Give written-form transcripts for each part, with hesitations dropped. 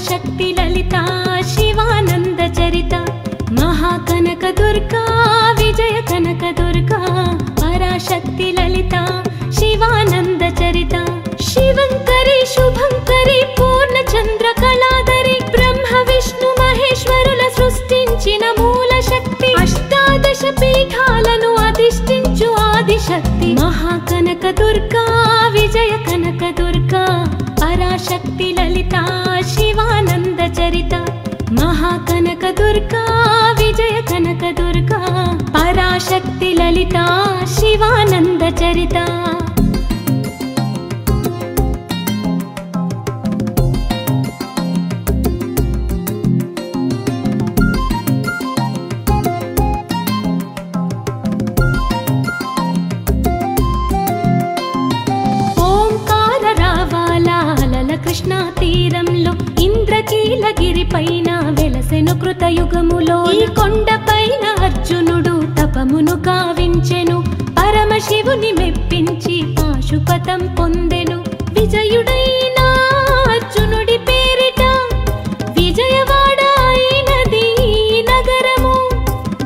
పరాశక్తి లలిత శివానంద చరిత మహాకనక దుర్గా విజయ కనక దుర్గా పరాశక్తి లలిత శివానంద చరిత శివంకరి శుభంకరి పూర్ణచంద్ర కళాధరి బ్రహ్మ విష్ణు మహేశ్వరుల సృష్టించిన మూల శక్తి అష్టాదశ పీఠాలను అధిష్ఠించు ఆదిశక్తి మహాకనక దుర్గా విజయ కనక దుర్గా పరాశక్తి లలిత శివానంద చరిత మహాకనక దుర్గా విజయ కనక దుర్గా పరాశక్తి లలిత శివానంద చరిత కృష్ణా తీరంలో ఇంద్రకీలగిరి పైన వెలసెను కృతయుగములో ఈ కొండపైన అర్జునుడు తపమును గావించెను పరమశివుని మెప్పించి పాశుపతం పొందెను విజయుడైన అర్జునుడి పేరిట విజయవాడ అయినది నగరము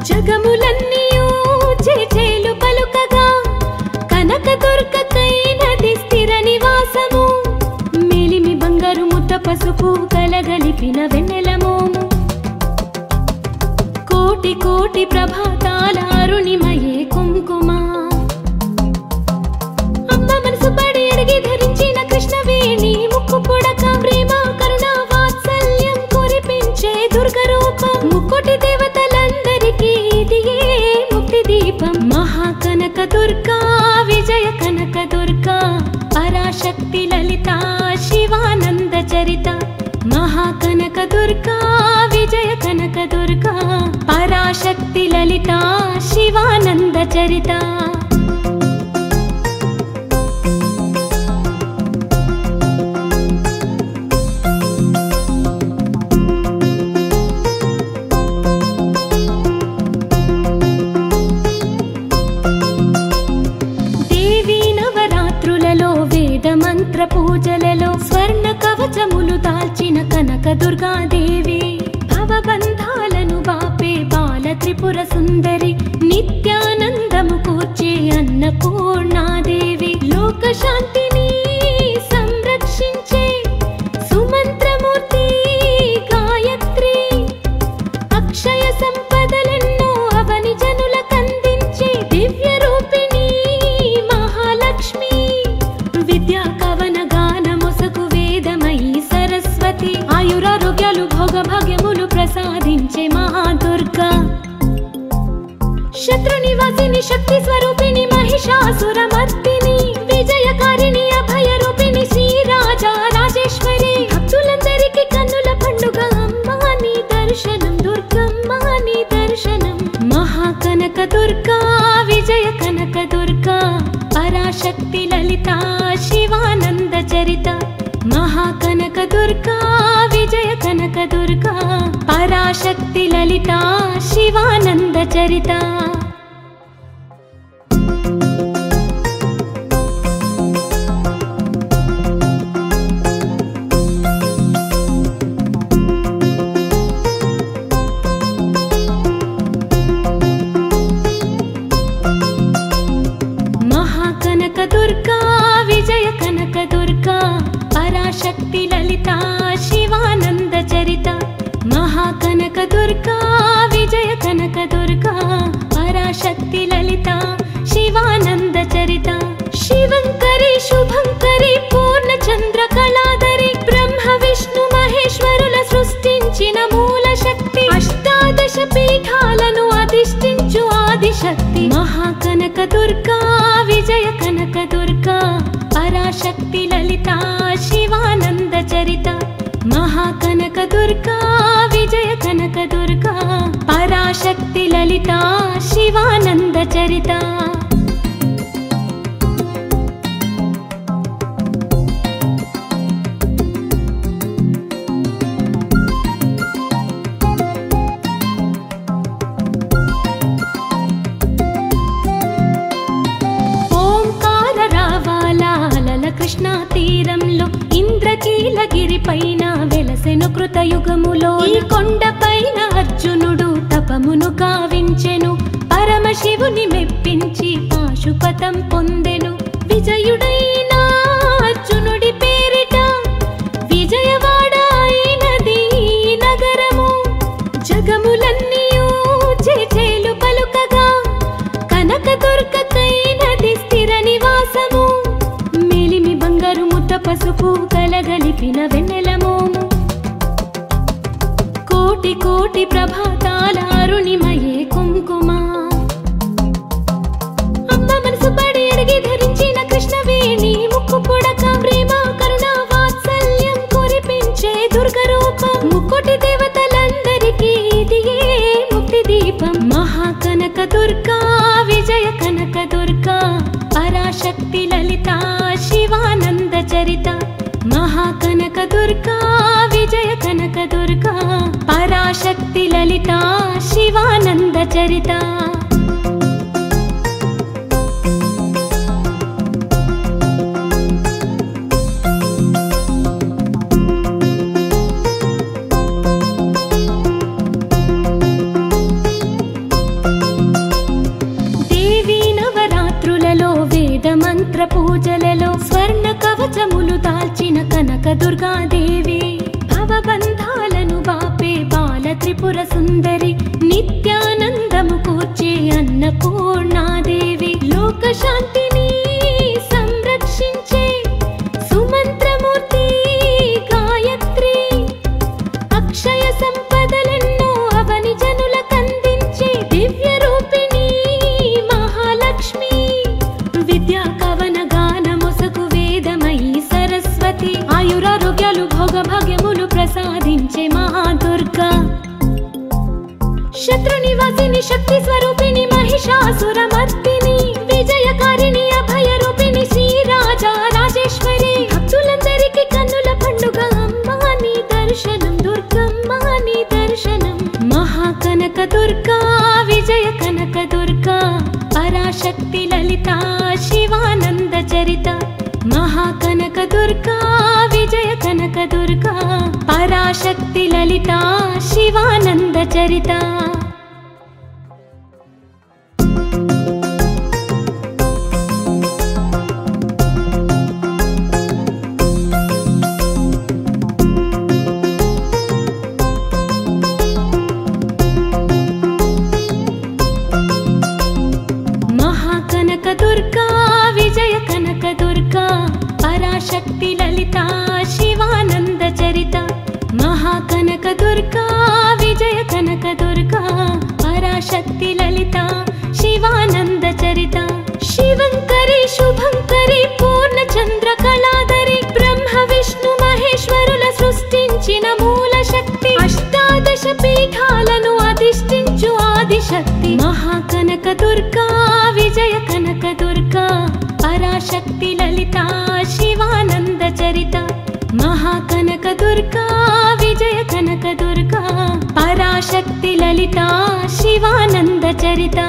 జగములన్నీయూ చేచేలు పలుకగా కనకదుర్గకైనది స్థిర నివాసము పసుపు కలగలిపిన వెన్నెలమోము కోటి కోటి ప్రభాతాల అరుణిమయే కుంకుమ అమ్మ మనసు పడి అడిగి ధరించిన కృష్ణవేణి ముక్కు పుడక ప్రేమ కరుణ వాత్సల్యం కురిపించే దుర్గ రూపం ముక్కోటి దేవతలందరికీ ఇదియే ముక్తి దీపం మహాకనక దుర్గా విజయ కనక దుర్గా పరాశక్తి లలిత శివానంద చరిత మహాకనక దుర్గా విజయ కనక దుర్గా పరాశక్తి లలిత శివానంద చరిత మంత్ర పూజలలో స్వర్ణ కవచములు దాల్చిన కనక దుర్గాదేవి భవబంధాలను బాపే బాల త్రిపుర సుందరి నిత్యానందము కూర్చే అన్నపూర్ణాదేవి లోక శాంతిని సంరక్షించే సుమంత్రమూర్తి గాయత్రి అక్షయ సంపదలెన్నో అవని జనులకందించే దివ్య రూపిణి మహాలక్ష్మి విద్యా కవన గాన మొసకు వేదమయీ సరస్వతి ఆయురారోగ్యాలు భోగ భాగ్యములు ప్రసాదించే మహాదుర్గా శత్రు నివాసిని శక్తి స్వరూపిణి మహిషాసురమర్దిని విజయకారిణి అభయ రూపిణి శ్రీరాజా రాజేశ్వరి భక్తులందరికీ కన్నుల పండుగ అమ్మా నీ దర్శనం దుర్గమ్మ నీ దర్శనం మహాకనక దుర్గా విజయ కనక దుర్గా పరాశక్తి లలిత శివానంద చరిత మహాకనక దుర్గా విజయ కనక దుర్గా పరాశక్తి లలిత శివానంద చరిత మహాకనక దుర్గా విజయ కనక దుర్గా పరాశక్తి లలిత శివానంద చరిత మహాకనక దుర్గా విజయ కనక దుర్గా పరాశక్తి లలిత శివానంద చరిత శివంకరి శుభంకరి పూర్ణచంద్ర కళాధరి బ్రహ్మ విష్ణు మహేశ్వరుల సృష్టించిన మూల శక్తి అష్టాదశ పీఠాలను అధిష్ఠించు ఆదిశక్తి మహాకనక దుర్గా విజయ కనక దుర్గా పరాశక్తి లలిత శివానంద చరిత మహాకనక దుర్గా విజయ కనక దుర్గా పరాశక్తి లలిత శివానంద చరిత కృష్ణా తీరంలో ఇంద్రకీలగిరి పైన వెలసెను కృతయుగములో ఈ కొండపైన అర్జునుడు తపమును కావించెను పరమశివుని మెప్పించి పాశుపతం పొందెను విజయుడైన అర్జునుడి పేరిట విజయవాడ అయినది నగరము జగములన్నీయు చేచేలు పలుకగా కనకదుర్గకైనది స్థిర నివాసము మేలిమి బంగారు ముద్ద పసుపు కలగలిపిన వెన్నెలమోము కోటి కోటి ప్రభాతాల అరుణిమయే కుంకుమ అమ్మ మనసు పడి అడిగి ధరించిన కృష్ణవేణి ముక్కు పుడక ప్రేమ కరుణ వాత్సల్యం కురిపించే దుర్గ రూపం ముక్కోటి దేవతలందరికీ ఇదియే ముక్తి దీపం మహాకనక దుర్గా విజయ కనక దుర్గా పరాశక్తి లలిత శివానంద చరిత మహాకనక దుర్గా విజయ కనక దుర్గా పరాశక్తి లలిత శివానంద చరిత దేవి నవరాత్రులలో వేద మంత్ర పూజలలో స్వర్ణ కవచములు దాల్చిన కనక దుర్గాదేవి భవబంధాలను బాపే బాల త్రిపుర సుందరి నిత్యానందము కూర్చే అన్నపూర్ణాదేవి లోక శాంతిని సంరక్షించే సుమంత్రమూర్తి గాయత్రి అక్షయ సంపదలెన్నో అవని జనులకందించే దివ్య రూపిణి మహాలక్ష్మి విద్యా కవన గాన మొసగు వేదమయీ సరస్వతి ఆయురారోగ్యాలు భోగ భాగ్యములు ప్రసాదించే మహాదుర్గా శత్రు నివాసిని శక్తి స్వరూపిణి మహిషాసురమర్దిని విజయకారిణి అభయ రూపిణి శ్రీరాజా రాజేశ్వరి భక్తులందరికీ కన్నుల పండుగ అమ్మాని దర్శనం దుర్గమ్మాని దర్శనం మహాకనక దుర్గా విజయ కనక దుర్గా పరాశక్తి లలిత శివానంద చరిత మహాకనక దుర్గా విజయ కనక దుర్గా పరాశక్తి లలిత శివానంద చరిత మహాకనక దుర్గా విజయ కనక దుర్గా పరాశక్తి లలిత శివానంద చరిత మహాకనక దుర్గా విజయ కనక దుర్గా పరాశక్తి లలిత శివానంద చరిత శివంకరి శుభంకరి పూర్ణ చంద్ర కళాధరి బ్రహ్మ విష్ణు మహేశ్వరుల సృష్టించిన మూల శక్తి అష్టాదశ పీఠాలను అధిష్ఠించు ఆదిశక్తి మహాకనక దుర్గా విజయ కనక దుర్గా పరాశక్తి లలిత శివానంద చరిత మహాకనక దుర్గా విజయ కనక దుర్గా పరాశక్తి లలిత శివానంద చరిత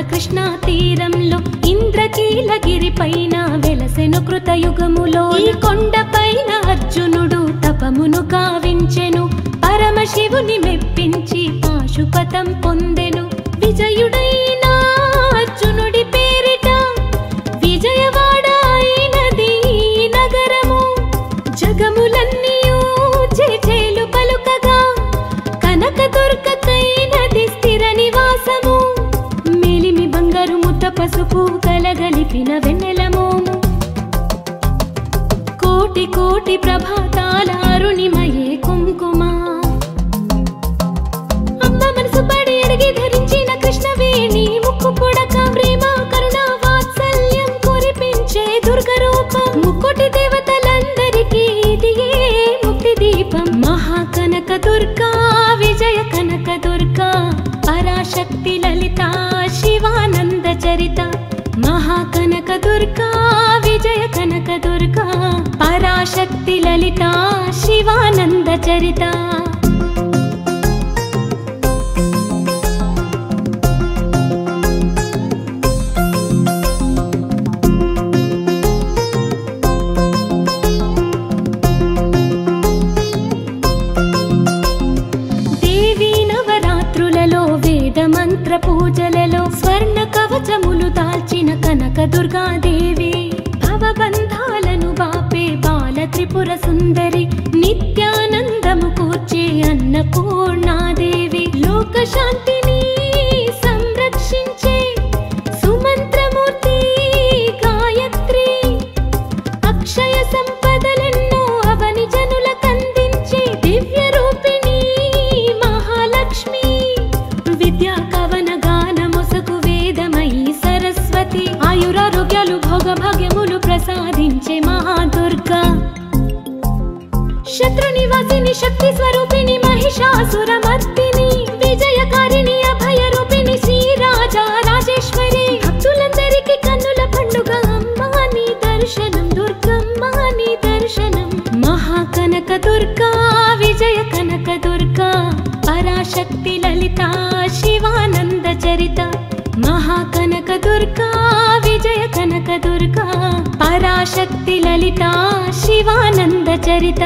కృష్ణా తీరంలో ఇంద్రకీలగిరి పైన వెలసెను కృతయుగములో ఈ కొండపైన అర్జునుడు తపమును కావించెను పరమశివుని మెప్పించి పాశుపతం పొందెను విజయుడైన అర్జునుడి పేరిట విజయవాడ అయినది నగరము జగములన్నీయు చేచేలు పలుకగా కనక దుర్గకైనది స్థిర నివాసము మేలిమి బంగారు ముద్ద పసుపు కలగలిపిన వెన్నెలమోము కోటి కోటి ప్రభాతాల అరుణిమయే కుంకుమ అమ్మ మనసు పడి అడిగి ధరించిన కృష్ణవేణి ముక్కు పుడక ప్రేమ కరుణ వాత్సల్యం కురిపించే దుర్గ రూపం ముక్కోటి దేవతలందరికీ ఇదియే ముక్తి దీపం మహాకనక దుర్గా విజయ కనక దుర్గా పరాశక్తి లలిత శివానంద చరిత మహాకనక కనకదుర్గా విజయ కనకదుర్గా పరాశక్తి లలిత శివానంద చరిత మంత్ర పూజలలో స్వర్ణ కవచములు దాల్చిన కనకదుర్గా దేవి భవబంధాలను బాపే బాల త్రిపుర సుందరి నిత్యానందము కూర్చే అన్నపూర్ణాదేవి లోక శాంతిని సంరక్షించే సుమంత్రమూర్తి గాయత్రి అక్షయ సంపదలెన్నో అవని జనులకందించే దివ్య రూపిణి మహాలక్ష్మి విద్యా కవన గాన మొసకు వేదమయీ సరస్వతి ఆయురారోగ్యాలు భోగభాగ్యములు ప్రసాదించే మహాదుర్గా శత్రు నివాసిని శక్తి స్వరూపిణి మహిషాసురమర్దిని విజయకారిణి అభయ రూపిణి శ్రీరాజా రాజేశ్వరి భక్తులందరికీ కన్నుల పండుగ అమ్మా నీ దర్శనం దుర్గమ్మ నీ దర్శనం మహాకనక దుర్గా విజయ కనక దుర్గా పరాశక్తి లలిత శివానంద చరిత మహాకనక దుర్గా విజయ కనక దుర్గా పరాశక్తి లలిత శివానంద చరిత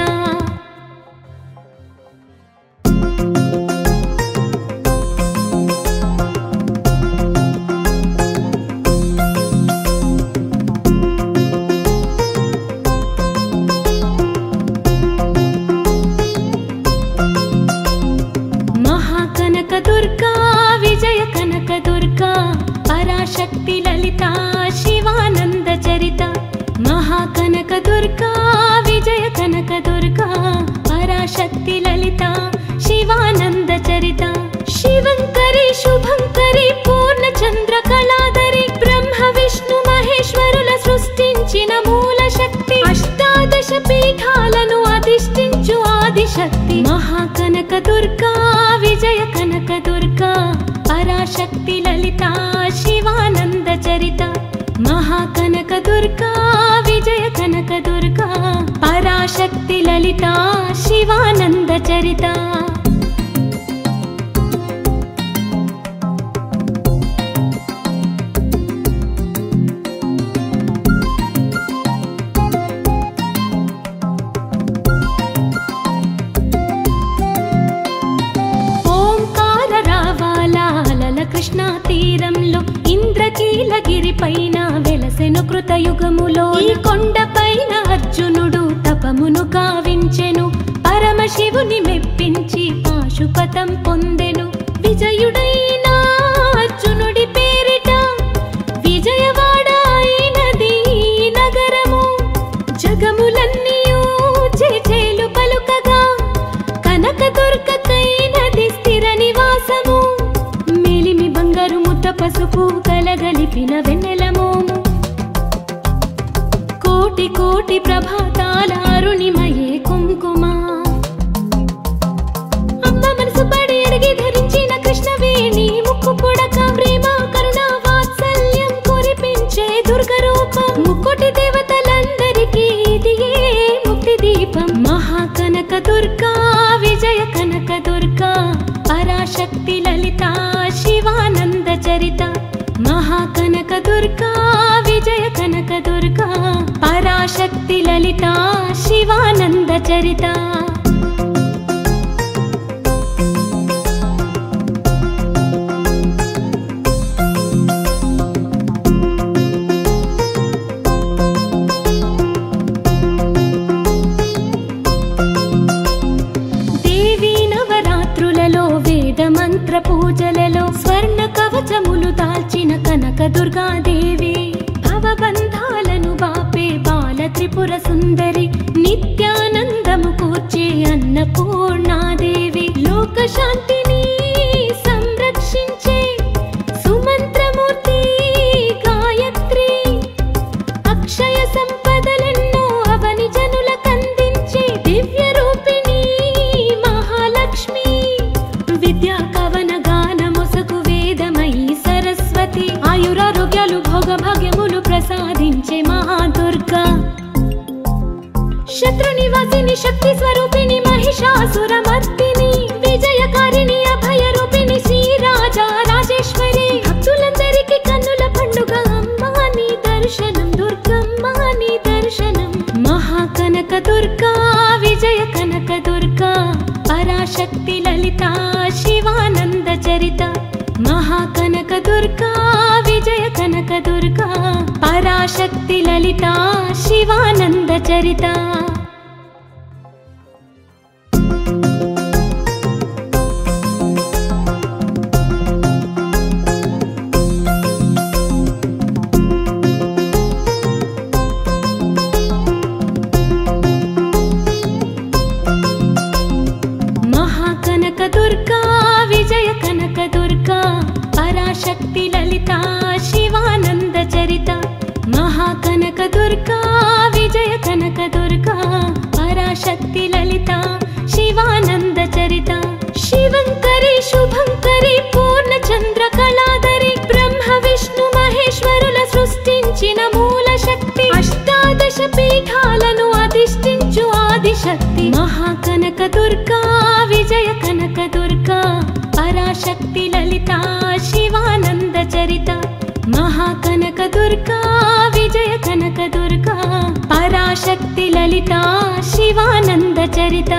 దుర్గా విజయ కనక దుర్గా పరాశక్తి లలిత శివానంద చరిత మహాకనక దుర్గా విజయ కనక దుర్గా పరాశక్తి లలిత శివానంద చరిత శివంకరి శుభంకరి పూర్ణ చంద్ర కళాధరి బ్రహ్మ విష్ణు మహేశ్వరుల సృష్టించిన మూల శక్తి అష్టాదశ పీఠాలను అధిష్ఠించు ఆదిశక్తి మహాకనక దుర్గా విజయ కనక దుర్గా పరాశక్తి లలిత శివానంద చరిత మహాకనక దుర్గా విజయ కనక దుర్గా పరాశక్తి లలిత శివానంద చరిత కృష్ణా తీరంలో ఇంద్రకీలగిరి పైన వెలసెను కృతయుగములో ఈ కొండ పైన అర్జునుడు తపమును కావించెను పరమశివుని మెప్పించి పాశుపతం పొందెను విజయుడైన అర్జునుడి పేరిట విజయవాడ అయినది నగరము జగములన్నీయూ చేచేలు పలుకగా కనకదుర్గకైనది స్థిర నివాసము బంగారు ముద్ద పసుపు కలగలిపిన వెన్నెల మోము కోటి కోటి ప్రభాతాల అరుణిమయే కుంకుమ అమ్మ మనసు పడి అడిగి ధరించిన కృష్ణవేణి ముక్కు పుడక ప్రేమ కరుణ వాత్సల్యం కురిపించే దుర్గ రూపం ముక్కోటి దేవతలందరికీ ఇదియే ముక్తి దీపం మహాకనక దుర్గా విజయ కనక దుర్గా పరాశక్తి లలిత శివానంద చరిత మహాకనక దుర్గా విజయ కనక దుర్గా పరాశక్తి లలిత శివానంద చరిత మంత్ర పూజలలో స్వర్ణ కవచములు దాల్చిన కనక దుర్గా దేవి భవబంధాలను బాపే బాల త్రిపుర సుందరి నిత్యానందము కూర్చే అన్నపూర్ణాదేవి లోక శాంతిని సంరక్షించే సుమంత్రమూర్తి గాయత్రి అక్షయ సంపదలెన్నో అవని జనులకందించే దివ్య రూపిణి మహాలక్ష్మి విద్యా కవన గాన మొసకు వేదమయీ సరస్వతి ఆయురారోగ్యాలు ఆయురారోగ్యాలు భోగభాగ్యములు ప్రసాదించే మహాదుర్గా శత్రునివాసిని శక్తి స్వరూపిణి మహిషాసురమర్దిని విజయకారిణి అభయరూపిణి శ్రీరాజా రాజేశ్వరి భక్తులందరికీ కన్నుల పండుగ అమ్మా నీ దర్శనం దుర్గమ్మ నీ దర్శనం మహాకనక దుర్గా విజయ కనక దుర్గా పరాశక్తి లలిత శివానంద చరిత మహాకనక దుర్గా విజయ కనక దుర్గా పరాశక్తి లలిత శివానంద చరిత మహాకనక దుర్గా విజయ కనక దుర్గా పరాశక్తి లలిత శివానంద చరిత మహాకనక దుర్గా విజయ కనక దుర్గా పరాశక్తి లలిత శివానంద చరిత శివంకరి శుభంకరి పూర్ణచంద్ర కళాధరి బ్రహ్మ విష్ణు మహేశ్వరుల సృష్టించిన మూల శక్తి అష్టాదశ పీఠాలను అధిష్ఠించు ఆదిశక్తి మహాకనక దుర్గా విజయ కనక దుర్గా పరాశక్తి లలిత శివానంద చరిత మహాకనక దుర్గా విజయ కనక దుర్గా పరాశక్తి లలిత శివానంద చరిత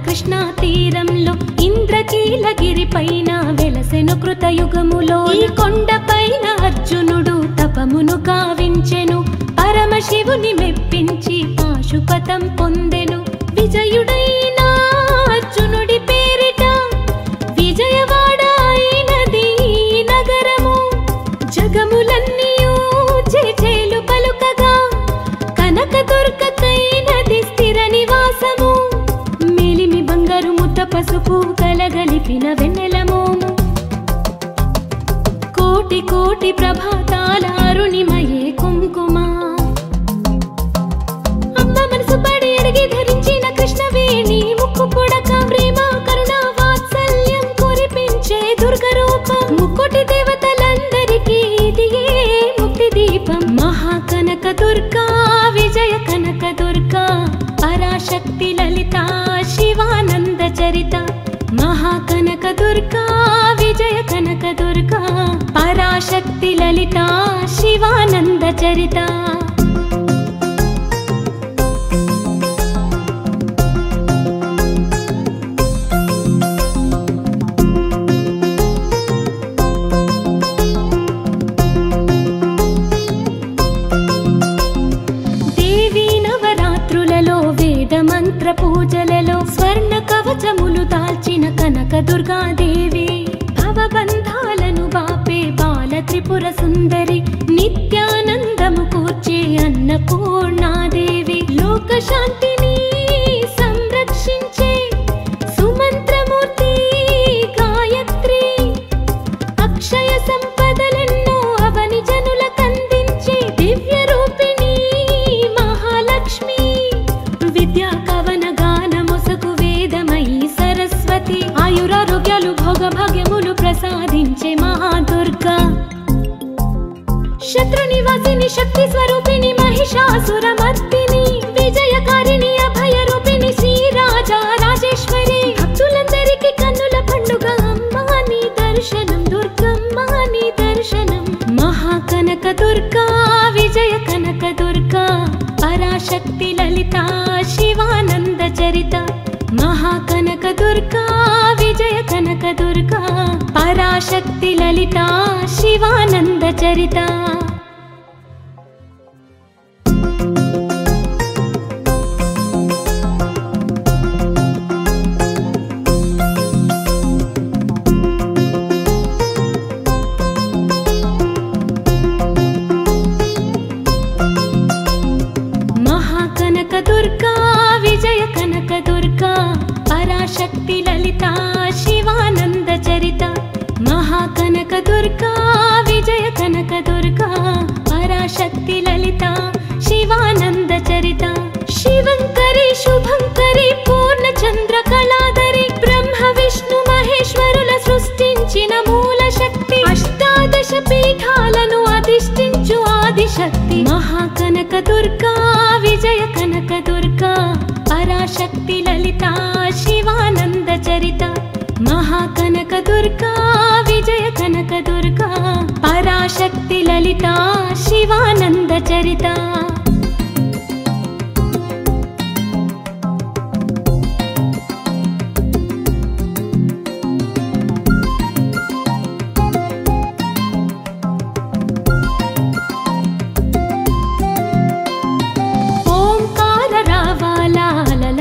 కృష్ణా తీరంలో ఇంద్రకీలగిరి పైన వెలసెను కృతయుగములో ఈ కొండ పైన అర్జునుడు తపమును కావించెను పరమశివుని మెప్పించి పాశుపతం పొందెను విజయుడైన అర్జునుడి పేరిట విజయవాడ అయినది నగరము జగములన్నీయూ చేచేలు పలుకగా కనక దుర్గకైనది స్థిర నివాసము బంగారు ముద్ద పసుపు కలగలిపిన వెన్నెల మోము కోటి కోటి ప్రభాతాల అరుణిమయే కుంకుమ అమ్మ మనసు పడి అడిగి ధరించిన కృష్ణవేణి ముక్కు పుడక ప్రేమ కరుణ వాత్సల్యం కురిపించే దుర్గ రూపం ముక్కోటి దేవతలందరికీ ఇదియే ముక్తి దీపం మహాకనక దుర్గా విజయ కనక దుర్గా పరాశక్తి లలిత శివానంద చరిత మహాకనక దుర్గా విజయ కనక దుర్గా పరాశక్తి లలిత శివానంద చరిత మంత్ర పూజలలో స్వర్ణ కవచములు దాల్చిన కనక దుర్గాదేవి భవబంధాలను బాపే బాల త్రిపుర సుందరి నిత్యానందము కూర్చే అన్నపూర్ణాదేవి లోక శాంతిని సంరక్షించే సుమంత్రమూర్తి గాయత్రి అక్షయ సంపదలెన్నో అవని జనులకందించే దివ్య రూపిణి మహాలక్ష్మి విద్యా కవన గానముసకు వేదమయీ సరస్వతి ఆయురారోగ్యాలు భోగభాగ్యములు ప్రసాదించే మహాదుర్గా శత్రునివాసిని శక్తి స్వరూపిణి మహిషాసురమర్దిని విజయకారిణి అభయరూపిణి శ్రీరాజా రాజేశ్వరి భక్తులందరికీ కన్నుల పండుగ అమ్మా నీ దర్శనం దుర్గమ్మ నీ దర్శనం మహాకనక దుర్గా విజయ కనక దుర్గా పరాశక్తి లలిత శివానంద చరిత మహాకనక దుర్గా విజయ కనక దుర్గా పరాశక్తి లలిత శివానంద చరిత దుర్గా విజయ కనక దుర్గా పరాశక్తి లలిత శివానంద చరిత మహా సృష్టించిన మూల శక్తి అష్టాదశ పీఠాలను అధిష్ఠించు ఆదిశక్తి మహాకనక దుర్గా విజయ కనక దుర్గా పరాశక్తి లలితా శివానంద చరిత మహాకనక దుర్గా విజయ కనక దుర్గా పరాశక్తి లలితా శివానంద చరిత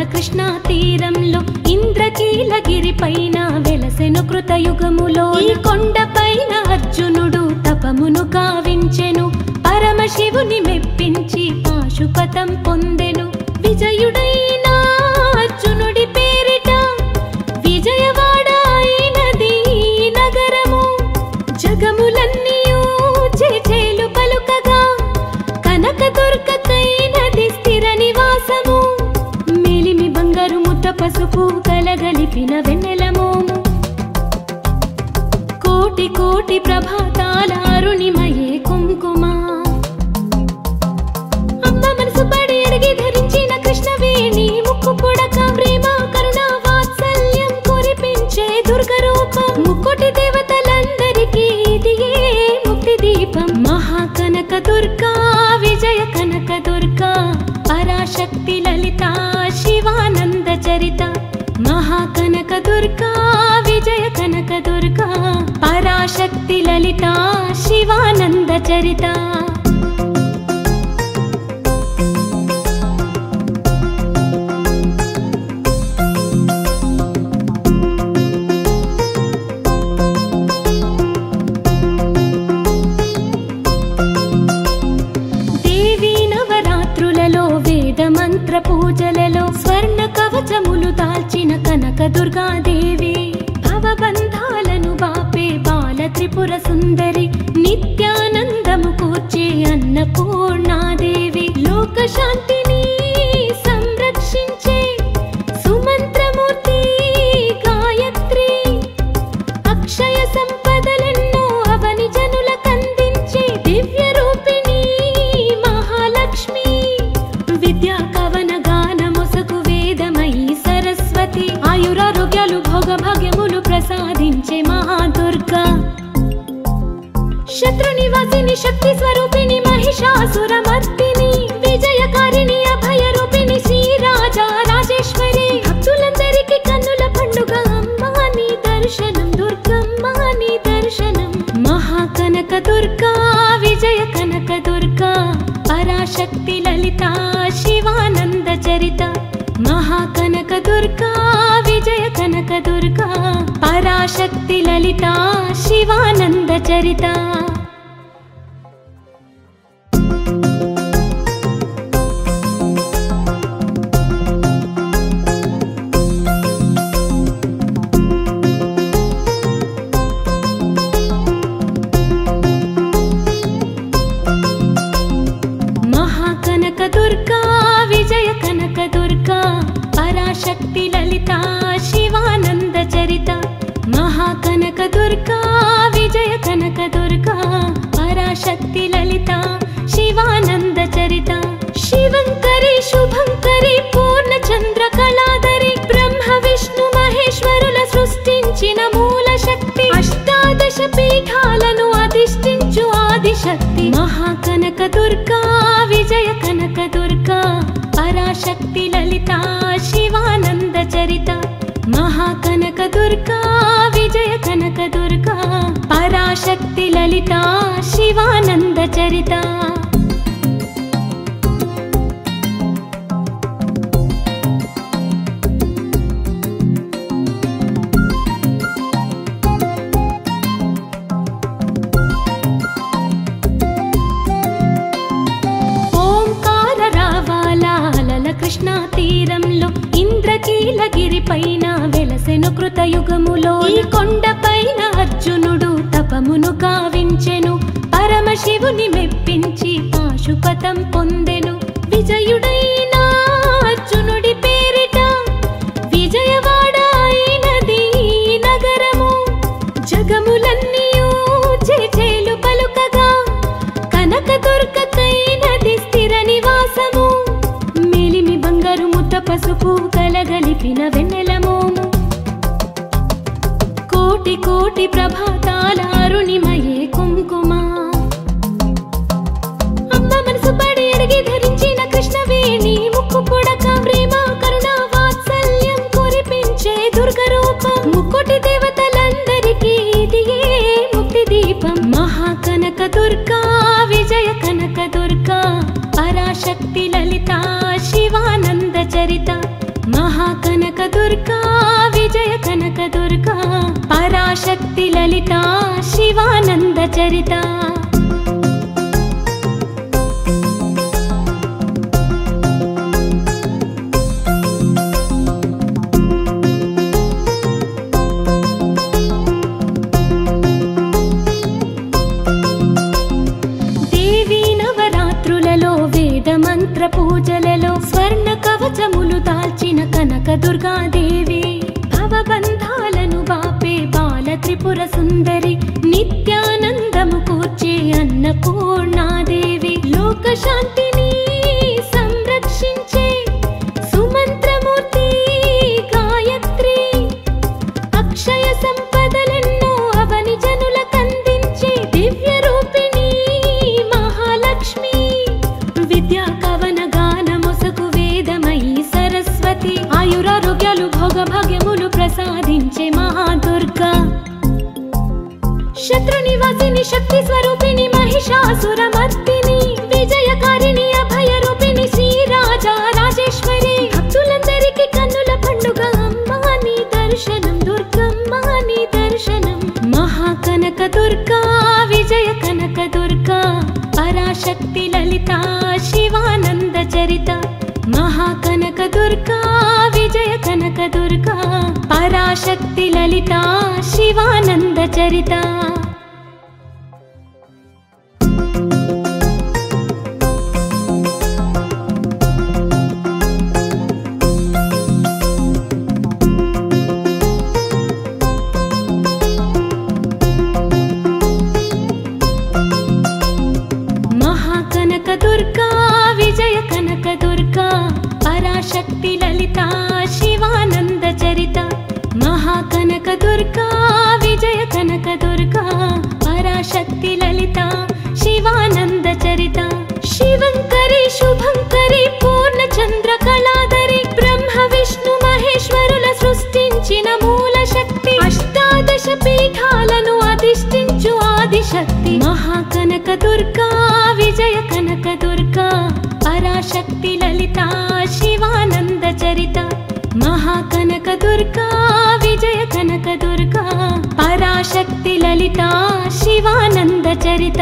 కృష్ణా తీరంలో ఇంద్రకీలగిరి పైన వెలసెను కృతయుగములో ఈ కొండ పైన అర్జునుడు తపమును కావించెను పరమశివుని మెప్పించి పాశుపతం పొందెను విజయుడైన అర్జునుడి పేరిట విజయవాడ అయినది నగరము జగములన్నీయూ చేచేలు పలుకగా కనకదుర్గకైనది స్థిర నివాసము బంగారు ముద్ద పసుపు కలగలిపిన వెన్నెల మోము కోటి కోటి ప్రభాతాల అరుణిమయే కుంకుమ అమ్మ మనసు పడి అడిగి ధరించిన కృష్ణవేణి ముక్కు పుడక ప్రేమ కరుణ వాత్సల్యం కురిపించే దుర్గ రూపం ముక్కోటి దేవతలందరికీ ఇదియే ముక్తి దీపం మహాకనక దుర్గా విజయ కనక దుర్గా పరాశక్తి లలితా శివానంద చరిత మహాకనక దుర్గా విజయ కనక దుర్గా పరాశక్తి లలితా శివానంద చరిత మంత్ర పూజలలో స్వర్ణ కవచములు దాల్చిన కనక దుర్గాదేవి భవబంధాలను బాపే బాల త్రిపుర సుందరి నిత్యానందము కూర్చే అన్నపూర్ణాదేవి లోక శాంతిని సంరక్షించే సుమంత్రమూర్తి గాయత్రి అక్షయ సంపదలెన్నో అవని జనులకందించే దివ్య రూపిణి మహాలక్ష్మి విద్యా కవన గానమొసగు వేదమయీ సరస్వతి ఆయురారోగ్యాలు భోగ భాగ్యములు ప్రసాదించే మహాదుర్గా శత్రు నివాసిని శక్తి స్వరూపిణి మహిషాసురమర్దిని విజయకారిణి అభయ రూపిణి శ్రీరాజా రాజేశ్వరి భక్తులందరికీ కన్నుల పండుగ అమ్మా నీ దర్శనం దుర్గమ్మ నీ దర్శనం మహాకనక దుర్గా విజయ కనక దుర్గా పరాశక్తి లలితా శివానంద చరిత మహాకనక దుర్గా విజయ కనక దుర్గా పరాశక్తి లలితా శివానంద చరిత దుర్గా విజయ కనక దుర్గా పరాశక్తి లలితా శివానంద చరిత మహాకనక దుర్గా విజయ కనక దుర్గా పరాశక్తి లలితా శివానంద చరిత శివంకరి శుభంకరి పూర్ణచంద్ర కళాధరి బ్రహ్మ విష్ణు మహేశ్వరుల సృష్టించిన మూల శక్తి అష్టాదశ పీఠాలను అధిష్ఠించు ఆదిశక్తి మహాకనక దుర్గా విజయ కనక దుర్గా పరాశక్తి లలితా శివానంద చరిత మహాకనక దుర్గా విజయ కనక దుర్గా పరాశక్తి లలితా శివానంద చరిత కృష్ణా తీరంలో ఇంద్రకీలగిరి పైన వెలసెను కృతయుగములో ఈ కొండ పైన అర్జునుడు తపమును కావించెను పరమశివుని మెప్పించి పాశుపతం పొందెను విజయుడైన అర్జునుడి పేరిట విజయవాడ అయినది నగరము జగము జగములన్నీయూ చేచేలు పలుకగా కనకదుర్గకైనది స్థిర నివాసము మేలిమి బంగారు ముద్ద పసుపు కలగలిపిన వెన్నెల మోము కోటి కోటి ప్రభాతాల అరుణిమయే కుంకుమ అమ్మ మనసు పడి అడిగి ధరించిన కృష్ణవేణి ముక్కు పుడక ప్రేమ కరుణ వాత్సల్యం కురిపించే దుర్గ రూపం ముక్కోటి దేవతలందరికీ ఇదియే ముక్తి దీపం మహాకనక దుర్గా విజయ కనక దుర్గా పరాశక్తి లలిత శివానంద చరిత మహాకనక దుర్గా విజయ కనక దుర్గా పరాశక్తి లలిత శివానంద చరిత మంత్ర పూజలలో స్వర్ణ కవచములు దాల్చిన కనక దుర్గాదేవి భవబంధాలను బాపే బాల త్రిపుర సుందరి నిత్యానందము కూర్చే అన్నపూర్ణాదేవి లోక శాంతిని సంరక్షించే సుమంత్రమూర్తి గాయత్రి అక్షయ సంపదలెన్నో అవని జనులకందించే దివ్య రూపిణి మహాలక్ష్మి విద్యా కవన గాన మొసకు వేదమయీ సరస్వతి ఆయురారోగ్యాలు భోగ భాగ్యములు ప్రసాదించే మహాదుర్గా శత్రు నివాసిని శక్తి స్వరూపిణి మహిషాసురమర్దిని విజయకారిణి అభయ రూపిణి శ్రీరాజా రాజేశ్వరి భక్తులందరికీ కన్నుల పండుగ అమ్మా నీ దర్శనం దుర్గమ్మ నీ దర్శనం మహాకనక దుర్గా విజయ కనక దుర్గా పరాశక్తి లలిత శివానంద చరిత మహాకనక దుర్గా విజయ కనక దుర్గా పరాశక్తి లలిత శివానంద చరిత మహాకనక దుర్గా విజయ కనక దుర్గా పరాశక్తి లలిత శివానంద చరిత మహాకనక దుర్గా విజయ కనక దుర్గా పరాశక్తి లలిత శివానంద చరిత శివంకరి శుభంకరి పూర్ణ చంద్ర కళాధరి బ్రహ్మ విష్ణు మహేశ్వరుల సృష్టించిన మూల శక్తి అష్టాదశ పీఠాలను అధిష్ఠించు ఆదిశక్తి మహాకనక దుర్గా విజయ కనక దుర్గా పరాశక్తి లలిత శివానంద చరిత మహాకనక దుర్గా విజయ కనక దుర్గా పరాశక్తి లలిత శివానంద చరిత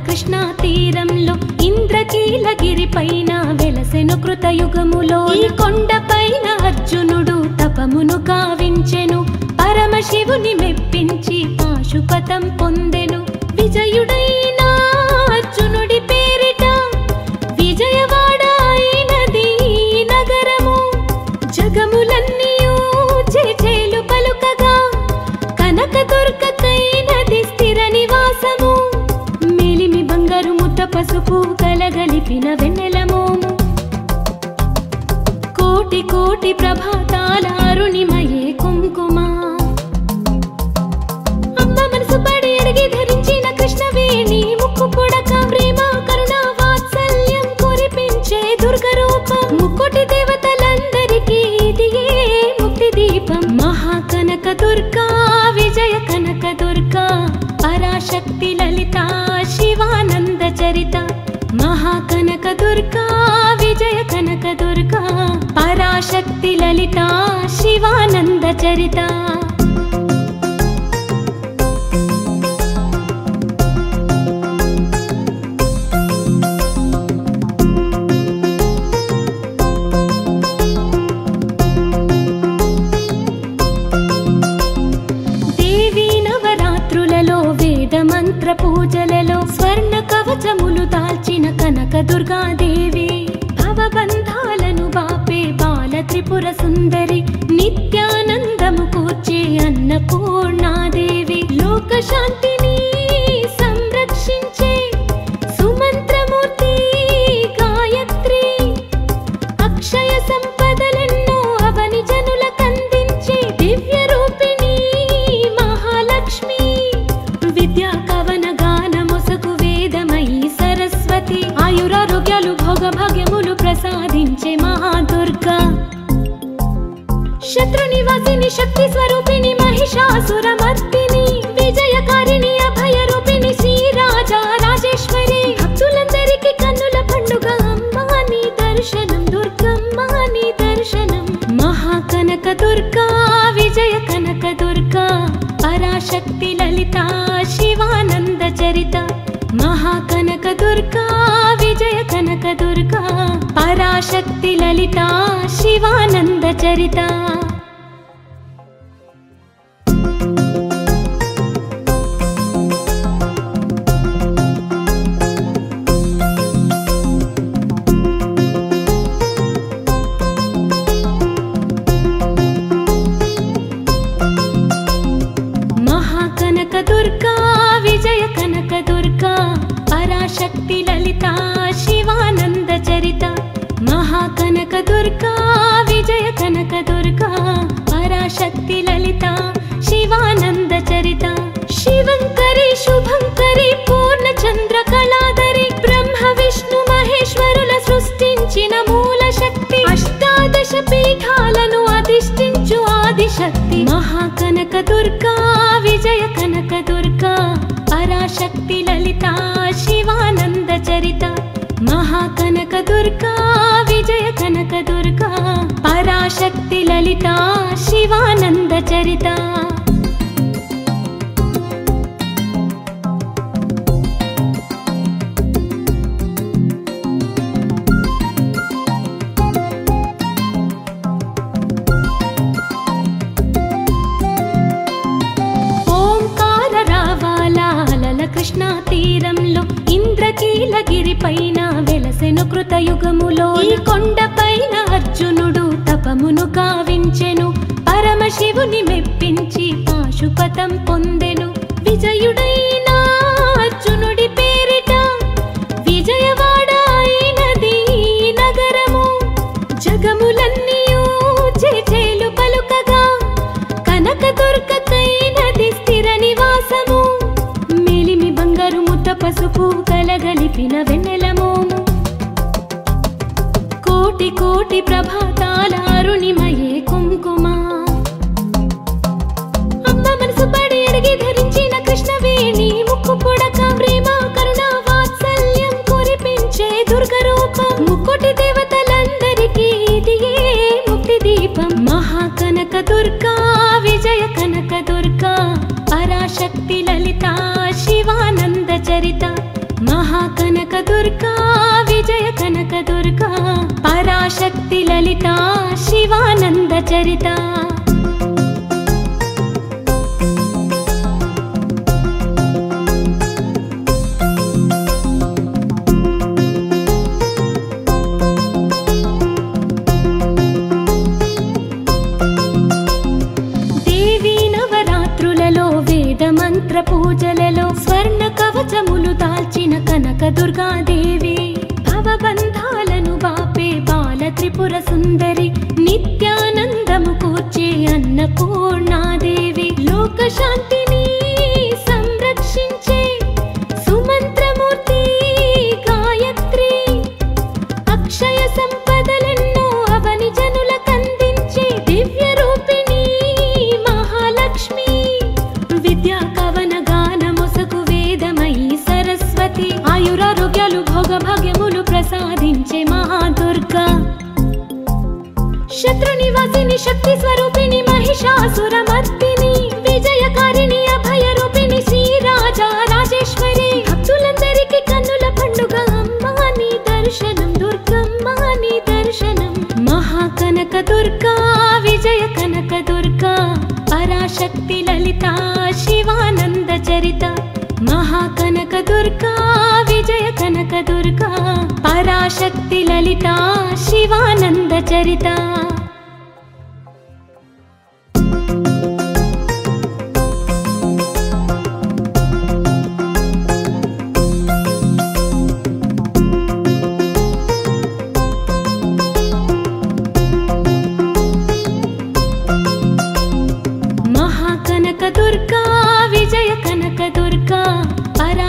కృష్ణా తీరంలో ఇంద్రకీలగిరి పైన వెలసెను కృతయుగములో ఈ కొండ పైన అర్జునుడు తపమును గావించెను పరమశివుని మెప్పించి పాశుపతం పొందెను విజయుడైన అర్జునుడి పేరిట విజయవాడ అయినది నగరము జగములన్నీయూ చేచేలు పలుకగా కనక దుర్గకైనది స్థిర నివాసము మేలిమి బంగారు ముద్ద పసుపు కలగలిపిన వెన్నెల మోము కోటి కోటి ప్రభాతాల అరుణిమయే కుంకుమ అమ్మ మనసు పడి అడిగి ధరించిన కృష్ణవేణి ముక్కు పుడక ప్రేమ కరుణ వాత్సల్యం కురిపించే దుర్గ రూపం ముక్కోటి దేవతలందరికీ ఇదియే ముక్తి దీపం మహాకనక దుర్గా విజయ కనక దుర్గా పరాశక్తి లలిత శివానంద చరిత మహాకనక దుర్గా విజయ కనక దుర్గా పరాశక్తి లలిత శివానంద చరిత దుర్గాదేవి భవబంధాలను బాపే బాల త్రిపుర సుందరి నిత్యానందము కూర్చే అన్నపూర్ణాదేవి లోక శాంతిని సంరక్షించే సుమంత్రమూర్తి గాయత్రి అక్షయ సంపదలెన్నో అవని జనులకందించే దివ్య రూపిణి మహాలక్ష్మి విద్యా కవన గాన మొసగు వేదమయీ సరస్వతి ఆయురారోగ్యాలు భోగభాగ్యములు ప్రసాదించే మహాదుర్గా శత్రునివాసిని శక్తి స్వరూపిణి మహిషాసురమర్దిని విజయకారిణి అభయ రూపిణి శ్రీరాజా రాజేశ్వరి భక్తులందరికీ కన్నుల పండుగ అమ్మా నీ దర్శనం దుర్గమ్మ నీ దర్శనం మహాకనక దుర్గా విజయ కనక దుర్గా పరాశక్తి లలిత శివానంద చరిత మహాకనక దుర్గా విజయ కనక దుర్గా పరాశక్తి లలిత శివానంద చరిత మహాకనక దుర్గా విజయ కనక దుర్గా పరాశక్తి లలిత శివానంద చరిత మహాకనక దుర్గా విజయ కనక దుర్గా పరాశక్తి లలిత శివానంద చరిత శివంకరి శుభంకరి పూర్ణచంద్ర కళాధరి బ్రహ్మ విష్ణు మహేశ్వరుల సృష్టించిన మూల శక్తి అష్టాదశ పీఠాలను అధిష్ఠించు ఆదిశక్తి మహాకనక దుర్గా విజయ కనక దుర్గా పరాశక్తి లలిత శివానంద చరిత మహాకనక దుర్గా విజయ కనక దుర్గా పరాశక్తి లలిత శివానంద చరిత కృష్ణా తీరంలో ఇంద్రకీలగిరి పైన వెలసెను కృతయుగములో ఈ కొండ పైన అర్జునుడు తపమును కావించెను పరమశివుని మెప్పించి పాశుపతం పొందెను విజయుడైన అర్జునుడి పేరిట విజయవాడ అయినది నగరము జగములన్నీయూ చేచేలు పలుకగా కనక దుర్గకైనది స్థిర నివాసము బంగారు ముద్ద పసుపు కలగలిపిన వెన్నెల మోము కోటి కోటి ప్రభాతాల అరుణిమయే కుంకుమ అమ్మ మనసు పడి అడిగి ధరించిన కృష్ణవేణి ముక్కు పుడక ప్రేమ కరుణ వాత్సల్యం కురిపించే దుర్గ రూపం ముక్కోటి దేవతలందరికీ ఇదియే ముక్తి దీపం మహాకనక దుర్గా విజయ కనక దుర్గా పరాశక్తి లలిత శివానంద చరిత మహాకనక దుర్గా విజయ కనక దుర్గా పరాశక్తి లలిత శివానంద చరిత మంత్ర పూజలలో స్వర్ణ కవచములు దాల్చిన కనక దుర్గాదేవి భవబంధాలను బాపే బాల త్రిపుర సుందరి నిత్యానందము కూర్చే అన్నపూర్ణాదేవి లోక శాంతిని సంరక్షించే సుమంత్రమూర్తి గాయత్రి అక్షయ సంపదలెన్నో అవని జనులకందించే దివ్య రూపిణి మహాలక్ష్మి విద్యా కవన గాన మొసగు వేదమయీ సరస్వతి ఆయురారోగ్యాలు భోగభాగ్యములు ప్రసాదించే మహాదుర్గా శత్రునివాసిని శక్తి స్వరూపిణి మహిషాసురమర్దిని విజయకారిణి అభయ రూపిణి శ్రీరాజా రాజేశ్వరి భక్తులందరికీ కన్నుల పండుగ అమ్మా నీ దర్శనం దుర్గమ్మ నీ దర్శనం మహాకనక దుర్గా విజయ కనక దుర్గా పరాశక్తి లలిత శివానంద చరిత महाकनक दुर्गा विजय कनक दुर्गा पराशक्ति ललिता शिवानंद चरिता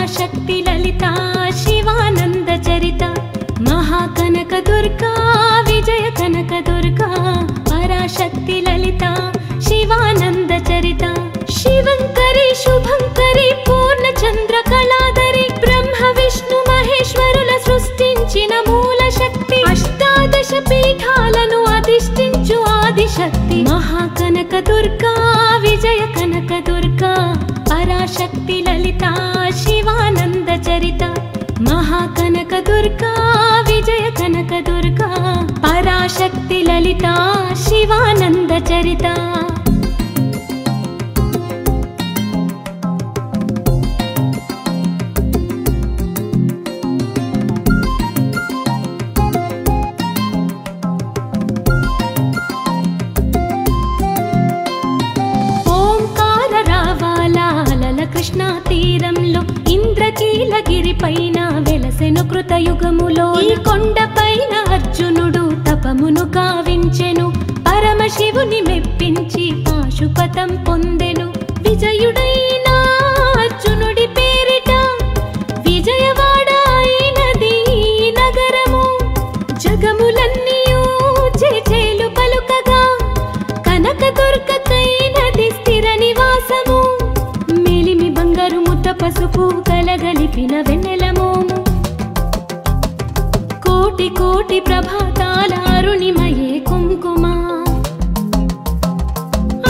शक्ति ललिता शिवानंद चरिता महाकनक दुर्गा विजय कनक दुर्गा पराशक्ति ललिता शिवानंद चरिता शिवंकरी शुभंकरी पूर्ण चंद्र कलाधरी ब्रह्म विष्णु महेश्वरुల సృష్టించిన మూల శక్తి అష్టాదశ పీఠాలను అధిష్ఠించు ఆది శక్తి महाकनक दुर्गा विजय कनक दुर्गा पराशक्ति ललिता शिवानंद चरिता महाकनक दुर्गा विजय कनक दुर्गा पराशक्ति ललिता शिवानंद चरिता కృష్ణా తీరంలో ఇంద్రకీలగిరి పైన వెలసెను కృతయుగములో ఈ కొండపైన అర్జునుడు తపమును గావించెను పరమశివుని మెప్పించి పాశుపతం పొందెను విజయుడైన అర్జునుడి పేరిట విజయవాడ అయినది నగరము జగములన్నీయు చేచేలు పలుకగా కనకదుర్గకైనది స్థిర నివాసము బంగారు ముద్ద పసుపు కలగలిపిన వెన్నెల మోము కోటి కోటి ప్రభాతాల అరుణిమయే కుంకుమ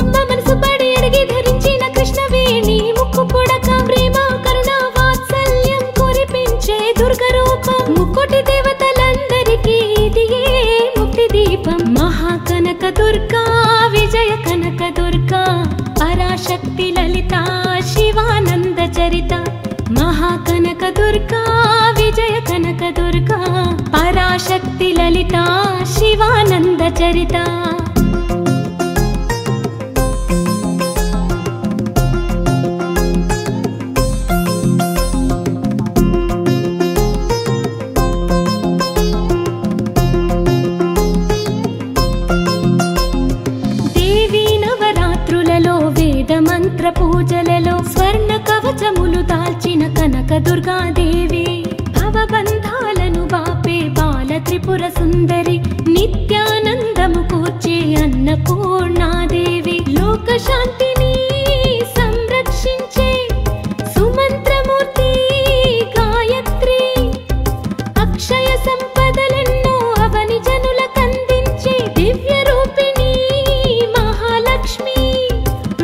అమ్మ మనసు పడి అడిగి ధరించిన కృష్ణవేణి ముక్కు పుడక ప్రేమ కరుణ వాత్సల్యం కురిపించే దుర్గ రూపం ముక్కోటి దేవతలందరికీ ఇదియే ముక్తి దీపం మహాకనక దుర్గా విజయ కనక దుర్గా पराशक्ति ललिता शिवानंद चरिता महाकनक दुर्गा विजय कनक दुर्गा पराशक्ति ललिता शिवानंद चरिता మంత్ర పూజలలో స్వర్ణ కవచములు దాల్చిన కనక దుర్గాదేవి భవబంధాలను బాపే బాల త్రిపుర సుందరి నిత్యానందము కూర్చే అన్నపూర్ణాదేవి లోక శాంతిని సంరక్షించే సుమంత్రమూర్తి గాయత్రి అక్షయ సంపదలెన్నో అవని జనులకందించే దివ్య రూపిణి మహాలక్ష్మి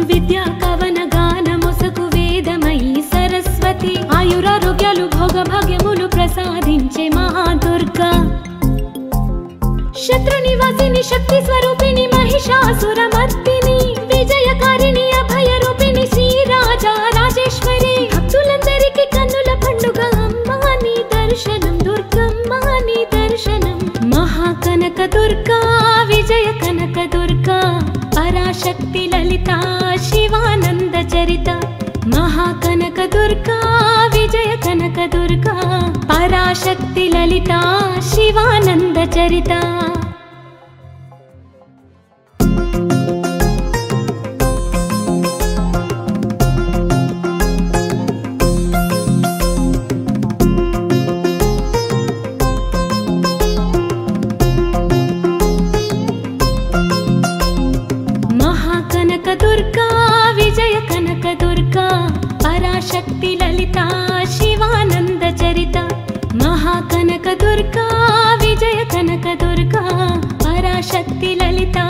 విద్యా కవన గానముసకు వేదమయీ సరస్వతి ఆయురారోగ్యాలు భోగ భాగ్యములు ప్రసాదించే మహాదుర్గా శత్రు నివాసిని శక్తి స్వరూపిణి మహిషాసురమర్దిని విజయకారిణి అభయ రూపిణి శ్రీరాజా రాజేశ్వరి భక్తులందరికీ కన్నుల పండుగ అమ్మా నీ దర్శనం దుర్గమ్మ నీ దర్శనం మహాకనక దుర్గా విజయ కనక దుర్గా पराशक्ति ललिता शिवानंद चरिता महाकनक दुर्गा विजय कनक दुर्गा पराशक्ति ललिता शिवानंद चरिता दुर्गा विजय कनक दुर्गा पराशक्ति ललिता शिवानंद चरिता महाकनक दुर्गा विजय कनक दुर्गा पराशक्ति ललिता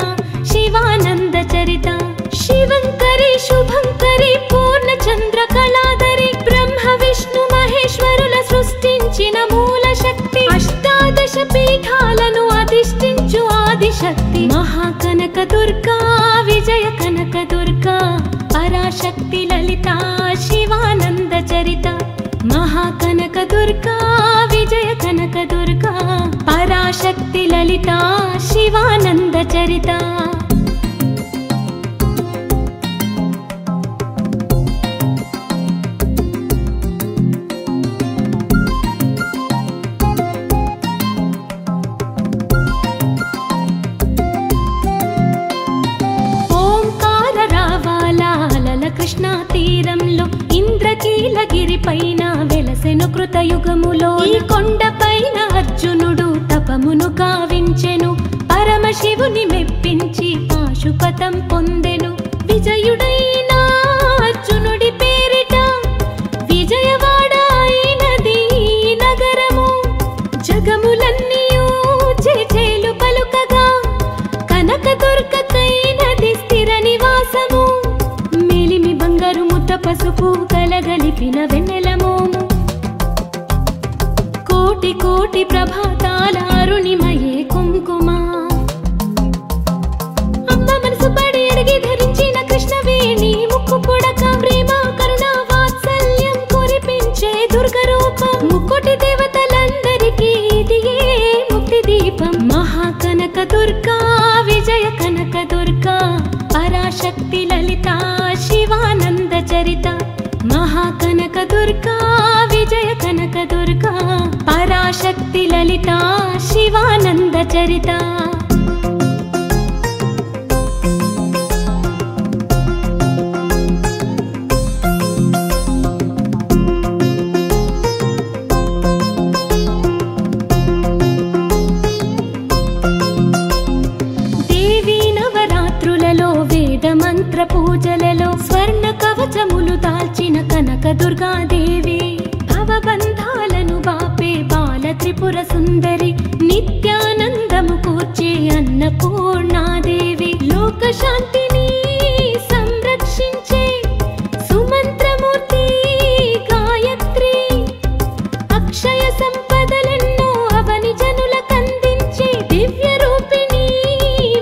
शिवानंद चरिता शिवंकरी शुभंकरी पूर्ण चंद्र कलाधरी ब्रह्म विष्णु महेश्वरुల సృష్టించిన మూల శక్తి అష్టాదశ పీఠాలను అధిష్ఠించు ఆది శక్తి महाकनक दुर्गा विजय कनक दुर्गा पराशक्ति ललिता शिवानंद चरिता దుర్గా విజయ కనక దుర్గా పరాశక్తి లలిత శివానంద చరిత కృష్ణా తీరంలో ఇంద్రకీలగిరి పైన వెలసెను కృతయుగములో ఈ కొండ పైన అర్జునుడు తపమును కావించెను పరమశివుని మెప్పించి పాశుపతం పొందెను విజయుడైన అర్జునుడి పేరిట విజయవాడ అయినది నగరము జగములన్నీయూ చేచేలు పలుకగా కనకదుర్గకైనది స్థిర నివాసము బంగారు ముద్ద పసుపు కలగలిపిన వెన్నెలమోము కోటి కోటి ప్రభాతాల అరుణిమయే కుంకుమ అమ్మ మనసు పడి అడిగి ధరించిన కృష్ణవేణి ముక్కు పుడక ప్రేమ కరుణ వాత్సల్యం కురిపించే దుర్గ రూపం ముక్కోటి దేవతలందరికీ ఇదియే ముక్తి దీపం మహాకనక దుర్గా విజయ కనక దుర్గా పరాశక్తి లలిత శివానంద చరిత మహాకనక దుర్గా విజయ కనక దుర్గా పరాశక్తి లలిత శివానంద చరిత మంత్ర పూజలలో స్వర్ణ కవచములు దాల్చిన కనక దుర్గాదేవి భవబంధాలను బాపే బాల త్రిపుర సుందరి నిత్యానందము కూర్చే అన్నపూర్ణాదేవి లోక శాంతిని సంరక్షించే సుమంత్రమూర్తి గాయత్రి అక్షయ సంపదలెన్నో అవని జనులకందించే దివ్య రూపిణి